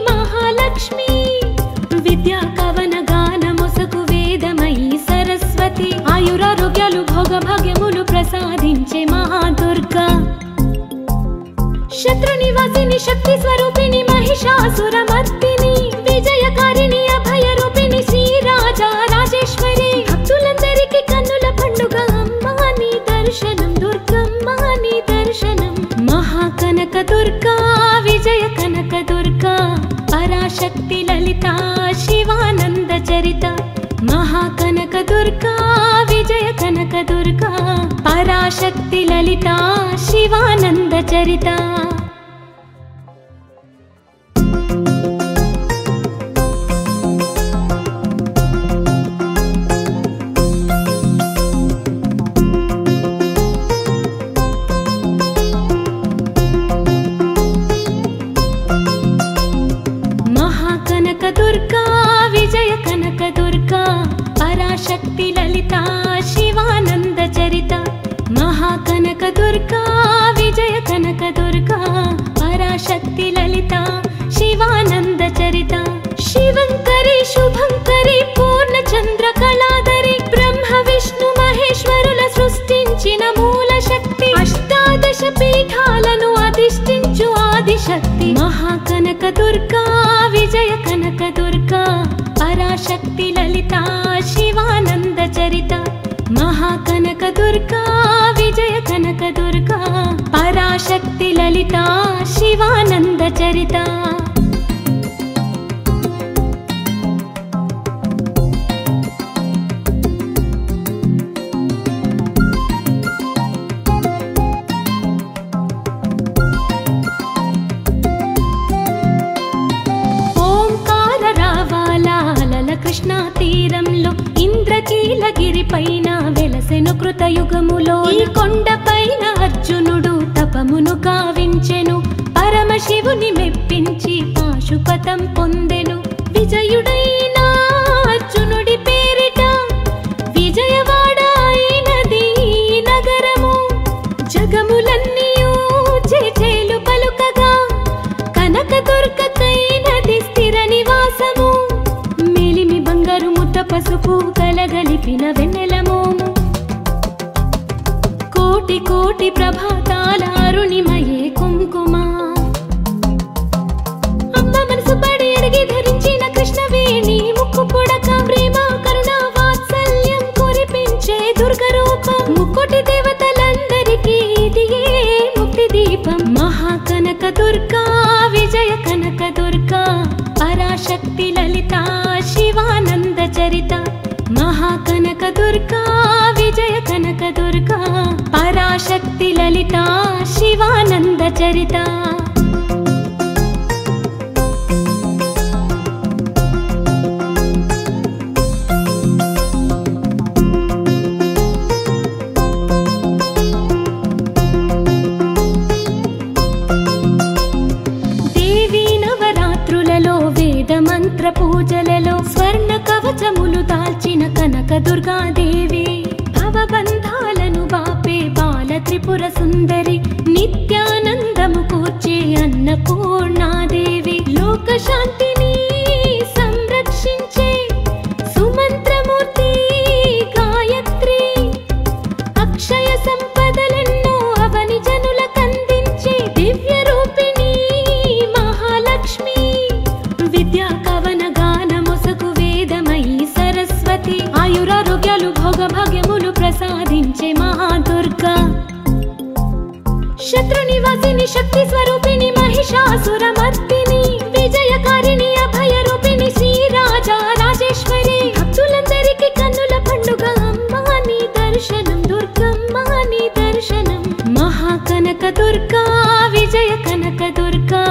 మహాలక్ష్మి విద్యా కవన గానమొసగు వేదమయీ సరస్వతి ఆయురారోగ్యాలు భోగ భాగ్యములు ప్రసాదించే మహాదుర్గా శత్రు నివాసిని శక్తి స్వరూపిణి మహిషాసురమర్దిని విజయకారిణి అభయ రూపిణి శ్రీరాజా రాజేశ్వరి భక్తులందరికీ కన్నుల పండుగ అమ్మా నీ దర్శనం దుర్గమ్మ నీ దర్శనం మహాకనక దుర్గా విజయ కనక దుర్గా పరాశక్తి లలిత శివానంద చరిత మహాకనక దుర్గా విజయ కనక దుర్గా పరాశక్తి లలిత శివానంద చరిత దుర్గా విజయ కనక దుర్గా పరాశక్తి లలిత శివానంద చరిత మహాకనక దుర్గా విజయ కనక దుర్గా పరాశక్తి లలిత శివానంద చరిత శివంకరి శుభంకరి పూర్ణచంద్ర కళాధరి బ్రహ్మ విష్ణు మహేశ్వరుల సృష్టించిన మూల శక్తి అష్టాదశ పీఠాలను అధిష్ఠించు ఆదిశక్తి మహాకనక దుర్గా విజయ కనక దుర్గా పరాశక్తి లలిత శివానంద చరిత మహాకనక దుర్గా విజయ కనక దుర్గా పరాశక్తి లలిత శివానంద చరిత కృష్ణా తీరంలో ఇంద్రకీలగిరి పైన వెలసెను కృతయుగములో ఈ కొండ పైన అర్జునుడు తపమును కావించెను పరమశివుని మెప్పించి పాశుపతం పొందెను విజయుడైన అర్జునుడి పేరిట విజయవాడ అయినది నగరము జగములన్నీయూ చేచేలు పలుకగా కనకదుర్గకైనది స్థిర నివాసము బంగారు ముద్ద పసుపు కలగలిపిన వెన్నెలమోము కోటి కోటి ప్రభాతాల అరుణిమయే కుంకుమ అమ్మ మనసు పడి అడిగి ధరించిన కృష్ణవేణి ముక్కు పుడక ప్రేమ కరుణ వాత్సల్యం కురిపించే దుర్గ రూపం ముక్కోటి దేవతలందరికీ ఇదియే ముక్తి దీపం మహాకనక దుర్గా విజయ కనక దుర్గా పరాశక్తి లలిత శివానంద చరిత మహాకనక దుర్గా విజయ కనక దుర్గా పరాశక్తి లలిత శివానంద చరిత దేవి నవరాత్రులలో వేద మంత్ర పూజలలో స్వర్ణ కవచములు దాల్చిన కనక దుర్గాదేవి భవబంధాలను బాపే బాల త్రిపుర సుందరి నిత్యానందము కూర్చే అన్నపూర్ణాదేవి లోక శాంతిని సంరక్షించే సుమంత్రమూర్తి గాయత్రి అక్షయ సంపదలెన్నో అవని జనులకందించే దివ్య రూపిణి మహాలక్ష్మి విద్యా కవన గాన మొసగు వేదమయీ సరస్వతి ఆయురారోగ్యాలు భోగ భాగ్యములు ప్రసాదించే మహాదుర్గా శత్రు నివాసిని శక్తి స్వరూపిణి మహిషాసురమర్దిని విజయకారిణి అభయ రూపిణి శ్రీరాజా రాజేశ్వరి భక్తులందరికీ కన్నుల పండుగ అమ్మా నీ దర్శనం దుర్గమ్మ నీ దర్శనం మహాకనక దుర్గా విజయ కనక దుర్గా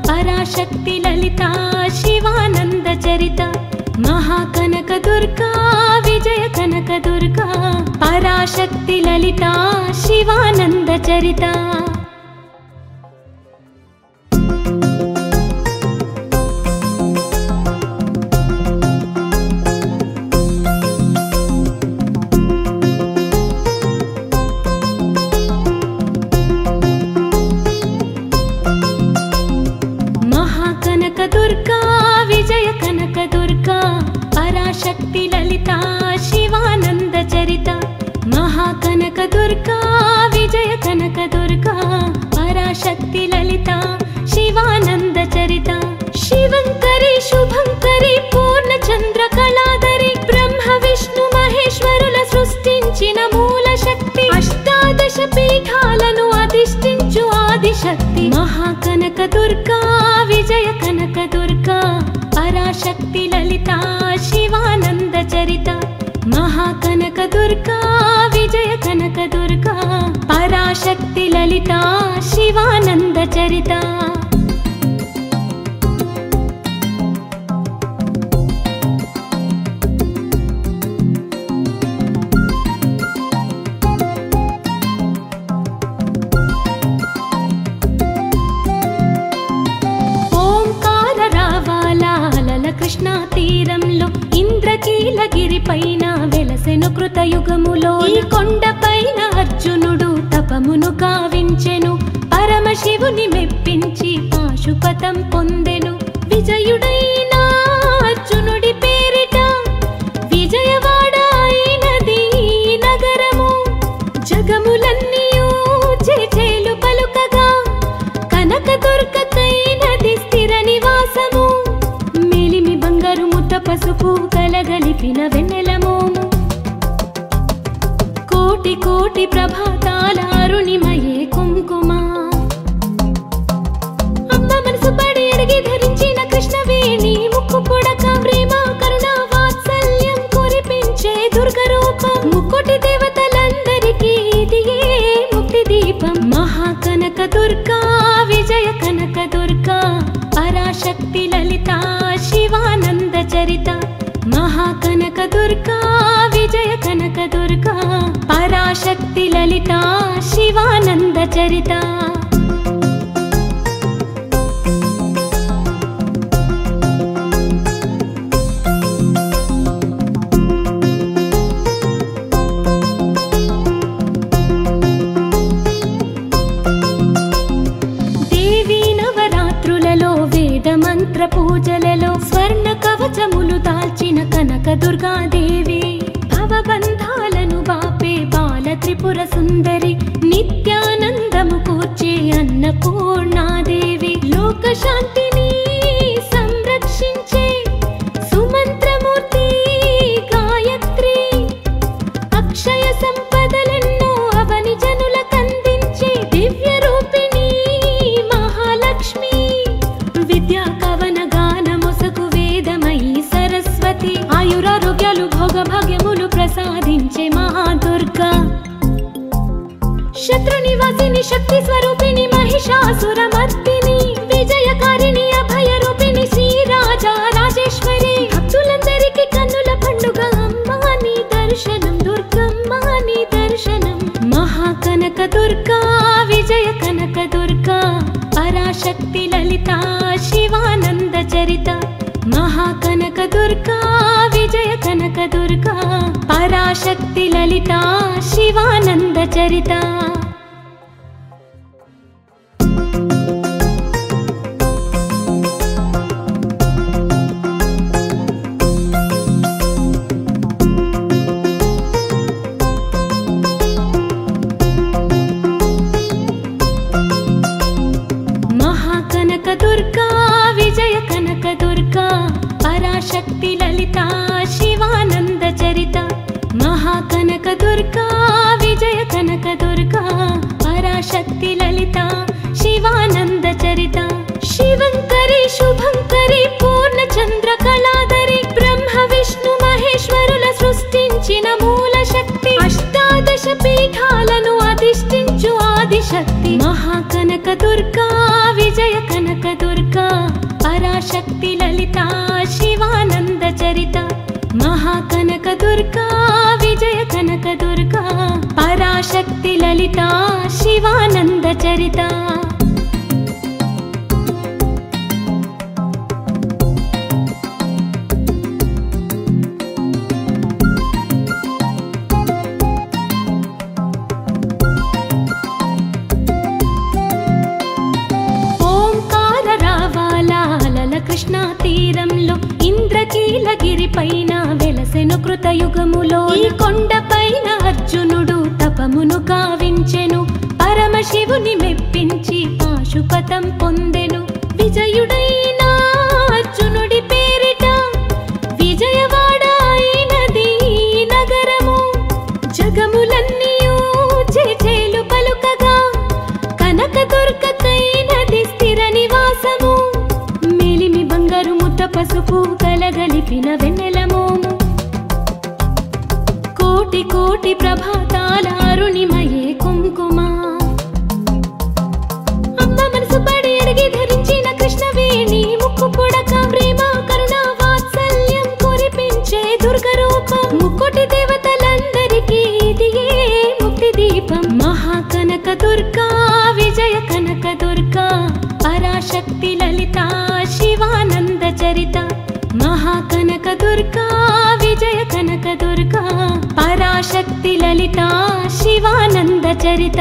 పరాశక్తి లలిత శివానంద చరిత మహాకనక దుర్గా విజయ కనక దుర్గా పరాశక్తి లలిత శివానంద చరిత మహాకనక దుర్గా విజయ కనక దుర్గా పరాశక్తి లలిత శివానంద చరిత మహాకనక దుర్గా విజయ కనక దుర్గా పరాశక్తి లలిత శివానంద చరిత శివంకరి శుభంకరి పూర్ణ చంద్ర కళాధరి బ్రహ్మ విష్ణు మహేశ్వరుల సృష్టించిన మూల శక్తి అష్టాదశ పీఠాలను అధిష్ఠించు ఆదిశక్తి మహాకనక దుర్గా విజయ కనక దుర్గా పరాశక్తి లలిత శివానంద చరిత మహాకనక దుర్గా విజయ కనక దుర్గా పరాశక్తి లలిత శివానంద చరిత కృష్ణా తీరంలో ఇంద్రకీలగిరి పైన వెలసెను కృతయుగములో ఈ కొండ పైన అర్జునుడు తపమును గావించెను పరమశివుని మెప్పించి పాశుపతం పొందెను విజయుడైన అర్జునుడి పేరిట విజయవాడ అయినది నగరము జగములన్నీయూ చేచేలు పలుకగా కనక దుర్గకైనది స్థిర నివాసము పసుపు కలగలిపిన వెన్నెలమోము కోటి కోటి ప్రభాతాల అరుణిమయే కుంకుమ అమ్మ మనసు పడి అడిగి ధరించిన కృష్ణవేణి ముక్కు పుడక ప్రేమ కరుణ వాత్సల్యం కురిపించే దుర్గ రూపం ముక్కోటి దేవతలందరికీ ఇదియే ముక్తి దీపం మహాకనక దుర్గా విజయ కనక దుర్గా పరాశక్తి లలిత శివానంద చరిత మహాకనక దుర్గా విజయ కనక దుర్గా పరాశక్తి లలిత శివానంద చరిత మంత్ర పూజలలో స్వర్ణ కవచములు దాల్చిన కనక దుర్గాదేవి భవబంధాలను బాపే బాల త్రిపుర సుందరి అన్నపూర్ణాదేవి లోక శాంతిని సంరక్షించే సుమంత్రమూర్తి గాయత్రి అక్షయ సంపదలెన్నో అవని జనులకందించే దివ్య రూపిణి మహాలక్ష్మి విద్యా కవన గాన మొసకు వేదమయి సరస్వతి ఆయురారోగ్యాలు భోగభాగ్యములు ప్రసాదించే మహాదుర్గా శత్రునివాసిని శక్తి స్వరూపిణి మహిషాసురమర్దిని విజయకారిణి అభయ రూపిణి శ్రీరాజా రాజేశ్వరి భక్తులందరికీ కన్నుల పండుగ అమ్మా నీ దర్శనం దుర్గమ్మ నీ దర్శనం మహాకనక దుర్గా విజయ కనక దుర్గా పరాశక్తి లలిత శివానంద చరిత మహాకనక దుర్గా విజయ కనక దుర్గా పరాశక్తి లలిత శివానంద చరిత మహాకనక దుర్గా విజయ కనక దుర్గా పరాశక్తి లలిత శివానంద చరిత మహాకనక దుర్గా విజయ కనక దుర్గా పరాశక్తి లలిత శివానంద చరిత శివంకరి శుభంకరి పూర్ణచంద్ర కళాధరి బ్రహ్మ విష్ణు మహేశ్వరుల సృష్టించిన మూల శక్తి అష్టాదశ పీఠాలను అధిష్ఠించు ఆదిశక్తి మహాకనక దుర్గా విజయ కనక దుర్గా పరాశక్తి లలిత శివానంద చరిత మహాకనక దుర్గా విజయ కనక దుర్గా పరాశక్తి లలిత శివానంద చరిత కృష్ణా తీరంలో ఇంద్రకీలగిరి పైన వెలసెను కృతయుగములో ఈ కొండ పైన అర్జునుడు తపమును కావించెను పరమశివుని మెప్పించి పాశుపతం పొందెను విజయుడైన అర్జునుడి పేరిట విజయవాడ అయినది నగరము జగములన్నీయూ చేచేలు పలుకగా కనక దుర్గకైనది స్థిర నివాసము బంగారు ముద్ద పసుపు కలగలిపిన వెన్నెల మోము కోటి కోటి ప్రభాతాల అరుణిమయే కుంకుమ అమ్మ మనసు పడి అడిగి ధరించిన కృష్ణవేణి ముక్కు పుడక ప్రేమ కరుణ వాత్సల్యం కురిపించే దుర్గ రూపం ముక్కోటి దేవతలందరికీ ఇదియే ముక్తి దీపం మహాకనక దుర్గా విజయ కనక దుర్గా పరాశక్తి లలిత శివానంద చరిత మహాకనక దుర్గా విజయ కనక దుర్గా పరాశక్తి లలిత శివానంద చరిత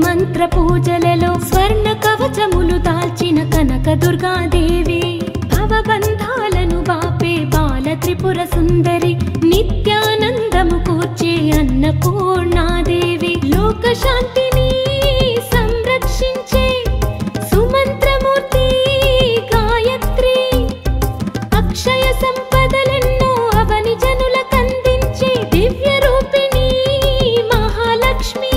మంత్ర పూజలలో స్వర్ణ కవచములు దాల్చిన కనక దుర్గాదేవి భవబంధాలను బాపే బాల త్రిపుర సుందరి నిత్యానందము కూర్చే అన్నపూర్ణాదేవి లోక శాంతిని సంరక్షించే సుమంత్రమూర్తి గాయత్రి అక్షయ సంపదలెన్నో అవని జనులకందించే దివ్య రూపిణి మహాలక్ష్మి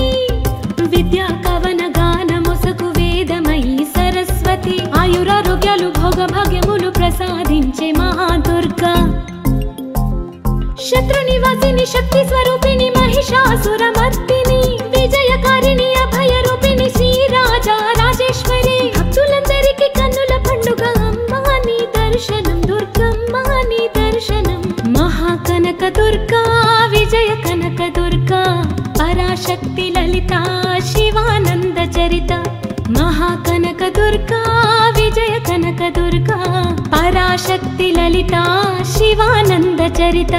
విద్యా కవన గాన మొసకు వేదమయి సరస్వతి ఆయురారోగ్యాలు భోగభాగ్యములు ప్రసాదించే మహాదుర్గా శత్రునివాసిని శక్తి స్వరూపిణి మహిషాసురమర్దిని విజయకారిణి అభయ రూపిణి శ్రీరాజా రాజేశ్వరి భక్తులందరికీ కన్నుల పండుగ అమ్మా నీ దర్శనం దుర్గమ్మ నీ దర్శనం మహాకనక దుర్గా విజయ కనక దుర్గా పరాశక్తి లలిత శివానంద చరిత మహాకనక దుర్గా విజయ కనక దుర్గా పరాశక్తి లలిత శివానంద చరిత